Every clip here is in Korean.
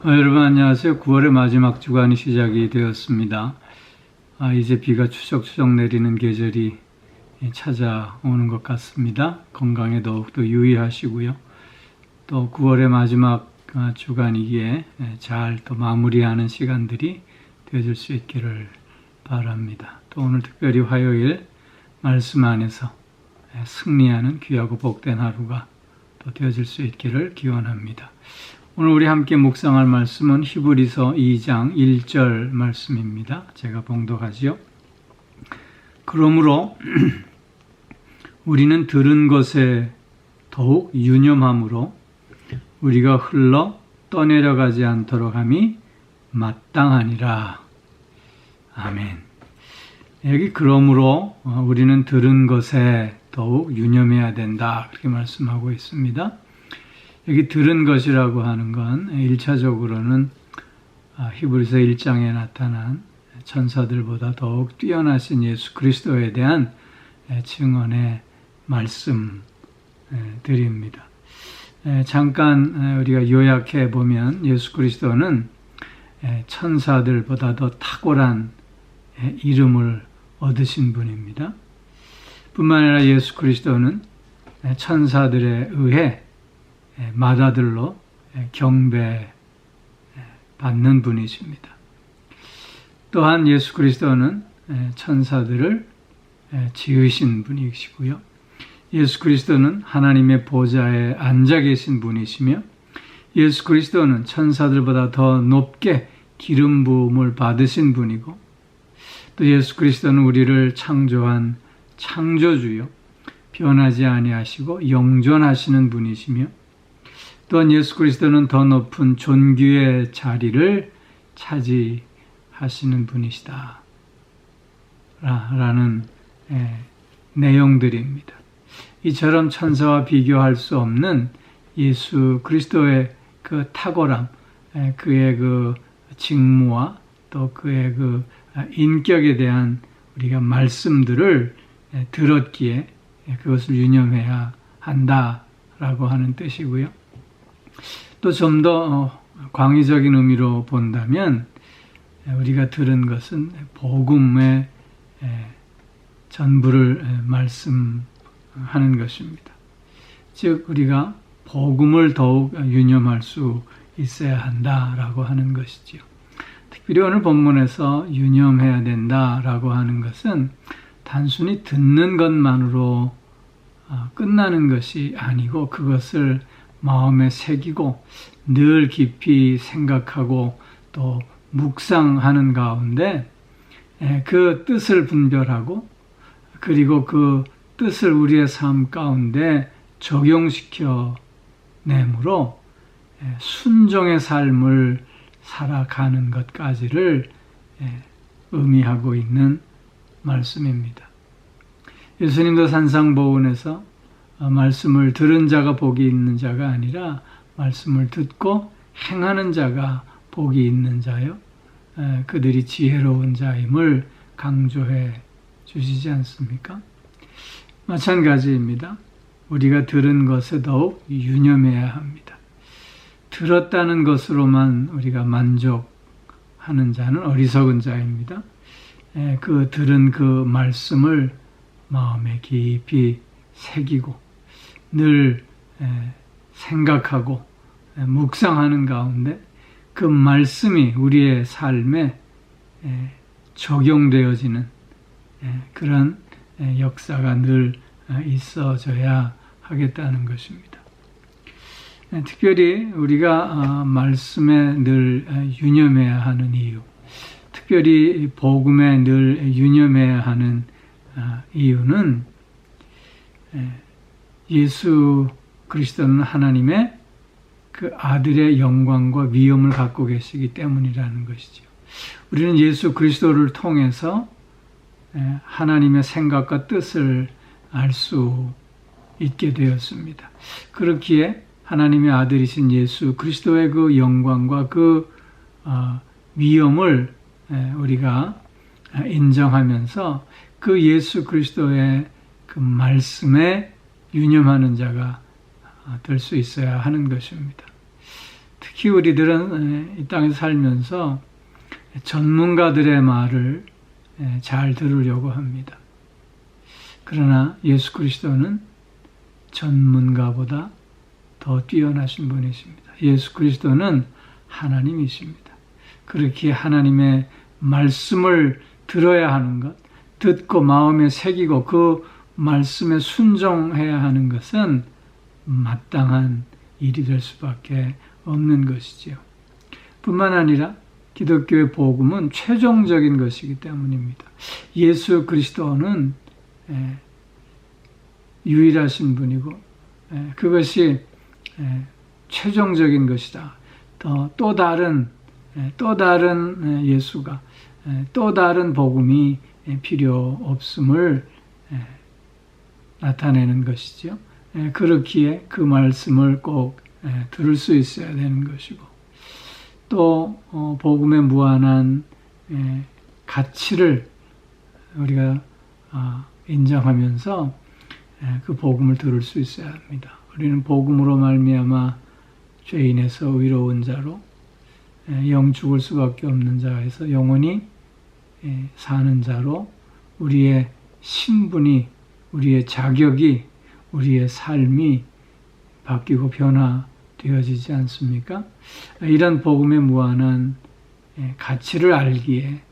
여러분 안녕하세요. 9월의 마지막 주간이 시작이 되었습니다. 이제 비가 추적추적 내리는 계절이 찾아오는 것 같습니다. 건강에 더욱더 유의하시고요. 또 9월의 마지막 주간이기에 잘 또 마무리하는 시간들이 되어질 수 있기를 바랍니다. 또 오늘 특별히 화요일 말씀 안에서 승리하는 귀하고 복된 하루가 또 되어질 수 있기를 기원합니다. 오늘 우리 함께 묵상할 말씀은 히브리서 2장 1절 말씀입니다. 제가 봉독하지요. 그러므로 우리는 들은 것에 더욱 유념함으로 우리가 흘러 떠내려가지 않도록 함이 마땅하니라. 아멘. 여기 그러므로 우리는 들은 것에 더욱 유념해야 된다. 그렇게 말씀하고 있습니다. 여기 들은 것이라고 하는 건 1차적으로는 히브리서 1장에 나타난 천사들보다 더욱 뛰어나신 예수 그리스도에 대한 증언의 말씀들입니다. 잠깐 우리가 요약해 보면 예수 그리스도는 천사들보다 더 탁월한 이름을 얻으신 분입니다. 뿐만 아니라 예수 그리스도는 천사들에 의해 맏아들로 경배받는 분이십니다. 또한 예수 그리스도는 천사들을 지으신 분이시고요. 예수 그리스도는 하나님의 보좌에 앉아 계신 분이시며 예수 그리스도는 천사들보다 더 높게 기름 부음을 받으신 분이고 또 예수 그리스도는 우리를 창조한 창조주요 변하지 아니하시고 영존하시는 분이시며 또한 예수 그리스도는 더 높은 존귀의 자리를 차지하시는 분이시다 라는 내용들입니다. 이처럼 천사와 비교할 수 없는 예수 그리스도의 그 탁월함, 그의 그 직무와 또 그의 그 인격에 대한 우리가 말씀들을 들었기에 그것을 유념해야 한다라고 하는 뜻이고요. 또 좀 더 광의적인 의미로 본다면 우리가 들은 것은 복음의 전부를 말씀하는 것입니다. 즉 우리가 복음을 더욱 유념할 수 있어야 한다라고 하는 것이지요. 특별히 오늘 본문에서 유념해야 된다라고 하는 것은 단순히 듣는 것만으로 끝나는 것이 아니고 그것을 마음에 새기고 늘 깊이 생각하고 또 묵상하는 가운데 그 뜻을 분별하고 그리고 그 뜻을 우리의 삶 가운데 적용시켜 내므로 순종의 삶을 살아가는 것까지를 의미하고 있는 말씀입니다. 예수님도 산상보훈에서 말씀을 들은 자가 복이 있는 자가 아니라 말씀을 듣고 행하는 자가 복이 있는 자요. 그들이 지혜로운 자임을 강조해 주시지 않습니까? 마찬가지입니다. 우리가 들은 것에 더욱 유념해야 합니다. 들었다는 것으로만 우리가 만족하는 자는 어리석은 자입니다. 그 들은 그 말씀을 마음에 깊이 새기고 늘 생각하고 묵상하는 가운데 그 말씀이 우리의 삶에 적용되어지는 그런 역사가 늘 있어져야 하겠다는 것입니다. 특별히 우리가 말씀에 늘 유념해야 하는 이유, 특별히 복음에 늘 유념해야 하는 이유는 예수 그리스도는 하나님의 그 아들의 영광과 위엄을 갖고 계시기 때문이라는 것이죠. 우리는 예수 그리스도를 통해서 하나님의 생각과 뜻을 알 수 있게 되었습니다. 그렇기에 하나님의 아들이신 예수 그리스도의 그 영광과 그 위엄을 우리가 인정하면서 그 예수 그리스도의 그 말씀에 유념하는 자가 될 수 있어야 하는 것입니다. 특히 우리들은 이 땅에서 살면서 전문가들의 말을 잘 들으려고 합니다. 그러나 예수 그리스도는 전문가보다 더 뛰어나신 분이십니다. 예수 그리스도는 하나님이십니다. 그렇게 하나님의 말씀을 들어야 하는 것, 듣고 마음에 새기고 그 말씀에 순종해야 하는 것은 마땅한 일이 될 수밖에 없는 것이지요. 뿐만 아니라 기독교의 복음은 최종적인 것이기 때문입니다. 예수 그리스도는 유일하신 분이고 그것이 최종적인 것이다. 또 다른 예수가 또 다른 복음이 필요 없음을 나타내는 것이죠. 그렇기에 그 말씀을 꼭 들을 수 있어야 되는 것이고 또 복음의 무한한 가치를 우리가 인정하면서 그 복음을 들을 수 있어야 합니다. 우리는 복음으로 말미암아 죄인에서 의로운 자로 영 죽을 수밖에 없는 자에서 영원히 사는 자로 우리의 신분이, 우리의 자격이, 우리의 삶이 바뀌고 변화되어지지 않습니까? 이런 복음의 무한한 가치를 알기에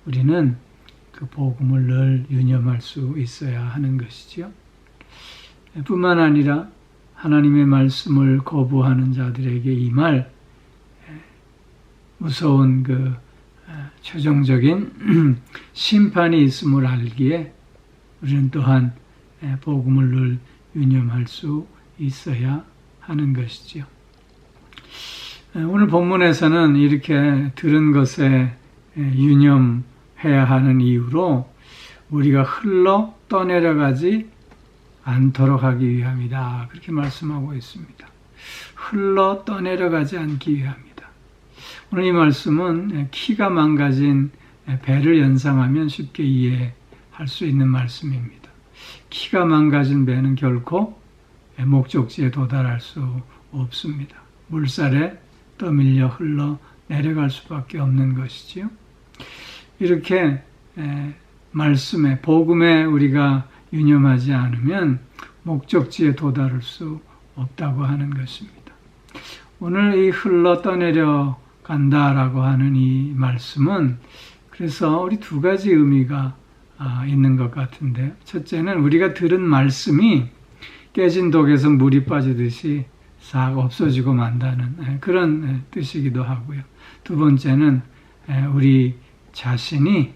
우리는 그 복음을 늘 유념할 수 있어야 하는 것이지요. 뿐만 아니라 하나님의 말씀을 거부하는 자들에게 임할 무서운 그 최종적인 심판이 있음을 알기에 우리는 또한 복음을 늘 유념할 수 있어야 하는 것이지요. 오늘 본문에서는 이렇게 들은 것에 유념해야 하는 이유로 우리가 흘러 떠내려가지 않도록 하기 위함이다. 그렇게 말씀하고 있습니다. 흘러 떠내려가지 않기 위함이다. 오늘 이 말씀은 키가 망가진 배를 연상하면 쉽게 이해할 수 있는 말씀입니다. 키가 망가진 배는 결코 목적지에 도달할 수 없습니다. 물살에 떠밀려 흘러 내려갈 수밖에 없는 것이지요. 이렇게 말씀에, 복음에 우리가 유념하지 않으면 목적지에 도달할 수 없다고 하는 것입니다. 오늘 이 흘러 떠내려 간다라고 하는 이 말씀은 그래서 우리 두 가지 의미가 있는 것 같은데요. 첫째는 우리가 들은 말씀이 깨진 독에서 물이 빠지듯이 싹 없어지고 만다는 그런 뜻이기도 하고요. 두 번째는 우리 자신이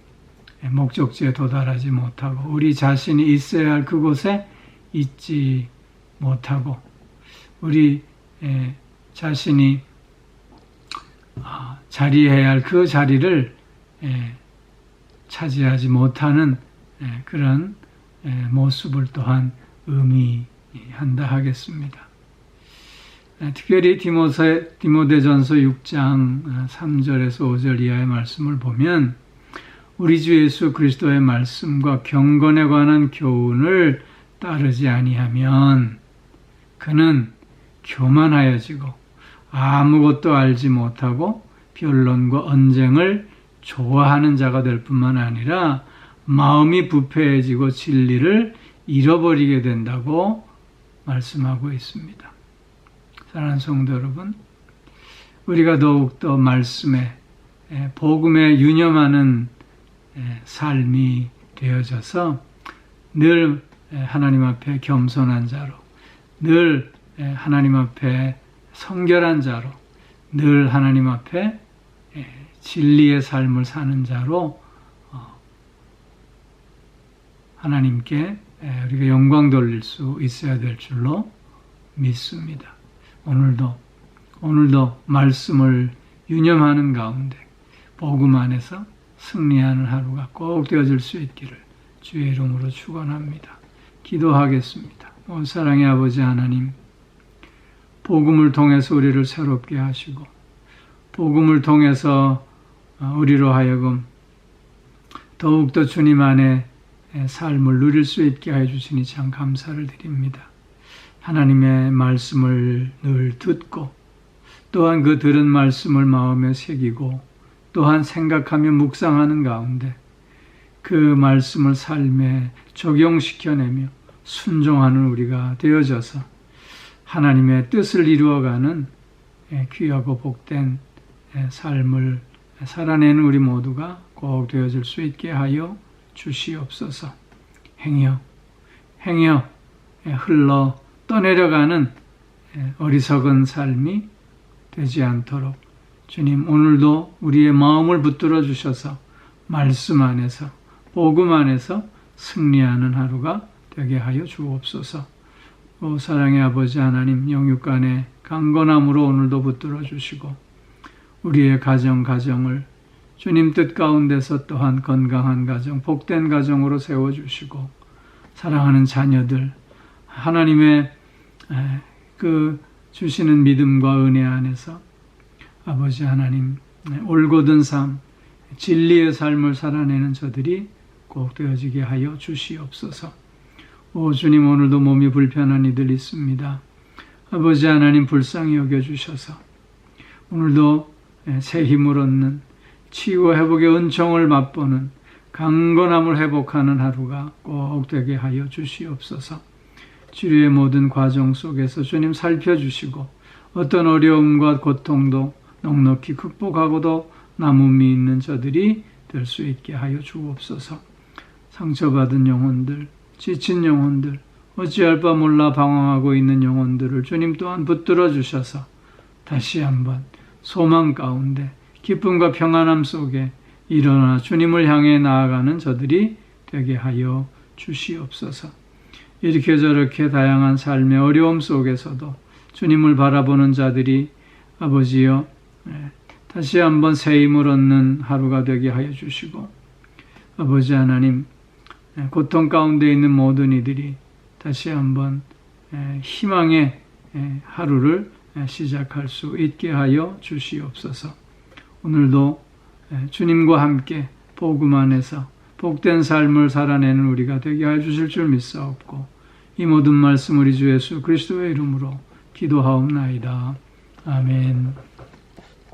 목적지에 도달하지 못하고 우리 자신이 있어야 할 그곳에 있지 못하고 우리 자신이 자리해야 할 그 자리를 차지하지 못하는 그런 모습을 또한 의미한다 하겠습니다. 특별히 디모데전서 6장 3절에서 5절 이하의 말씀을 보면 우리 주 예수 그리스도의 말씀과 경건에 관한 교훈을 따르지 아니하면 그는 교만하여지고 아무것도 알지 못하고 변론과 언쟁을 좋아하는 자가 될 뿐만 아니라 마음이 부패해지고 진리를 잃어버리게 된다고 말씀하고 있습니다. 사랑하는 성도 여러분, 우리가 더욱더 말씀에 복음에 유념하는 삶이 되어져서 늘 하나님 앞에 겸손한 자로, 늘 하나님 앞에 성결한 자로, 늘 하나님 앞에 진리의 삶을 사는 자로 하나님께 우리가 영광 돌릴 수 있어야 될 줄로 믿습니다. 오늘도 말씀을 유념하는 가운데 복음 안에서 승리하는 하루가 꼭 되어질 수 있기를 주의 이름으로 축원합니다. 기도하겠습니다. 사랑의 아버지 하나님, 복음을 통해서 우리를 새롭게 하시고 복음을 통해서 우리로 하여금 더욱더 주님 안에 삶을 누릴 수 있게 해주시니 참 감사를 드립니다. 하나님의 말씀을 늘 듣고 또한 그 들은 말씀을 마음에 새기고 또한 생각하며 묵상하는 가운데 그 말씀을 삶에 적용시켜내며 순종하는 우리가 되어져서 하나님의 뜻을 이루어가는 귀하고 복된 삶을 살아내는 우리 모두가 꼭 되어질 수 있게 하여 주시옵소서. 행여 흘러 떠내려가는 어리석은 삶이 되지 않도록 주님 오늘도 우리의 마음을 붙들어 주셔서 말씀 안에서 복음 안에서 승리하는 하루가 되게 하여 주옵소서. 오 사랑의 아버지 하나님, 영육간의 강건함으로 오늘도 붙들어 주시고 우리의 가정을 주님 뜻 가운데서 또한 건강한 가정, 복된 가정으로 세워주시고 사랑하는 자녀들 하나님의 그 주시는 믿음과 은혜 안에서 아버지 하나님 올곧은 삶, 진리의 삶을 살아내는 저들이 꼭 되어지게 하여 주시옵소서. 오 주님, 오늘도 몸이 불편한 이들 있습니다. 아버지 하나님 불쌍히 여겨주셔서 오늘도 새 힘을 얻는 치유와 회복의 은총을 맛보는 강건함을 회복하는 하루가 꼭 되게 하여 주시옵소서. 치료의 모든 과정 속에서 주님 살펴주시고 어떤 어려움과 고통도 넉넉히 극복하고도 남음이 있는 저들이 될 수 있게 하여 주옵소서. 상처받은 영혼들, 지친 영혼들, 어찌할 바 몰라 방황하고 있는 영혼들을 주님 또한 붙들어 주셔서 다시 한번 소망 가운데 기쁨과 평안함 속에 일어나 주님을 향해 나아가는 저들이 되게 하여 주시옵소서. 이렇게 저렇게 다양한 삶의 어려움 속에서도 주님을 바라보는 자들이 아버지여 다시 한번 새 힘을 얻는 하루가 되게 하여 주시고 아버지 하나님 고통 가운데 있는 모든 이들이 다시 한번 희망의 하루를 시작할 수 있게 하여 주시옵소서. 오늘도 주님과 함께 복음 안에서 복된 삶을 살아내는 우리가 되게 해 주실 줄 믿사옵고 이 모든 말씀 우리 주 예수 그리스도의 이름으로 기도하옵나이다. 아멘.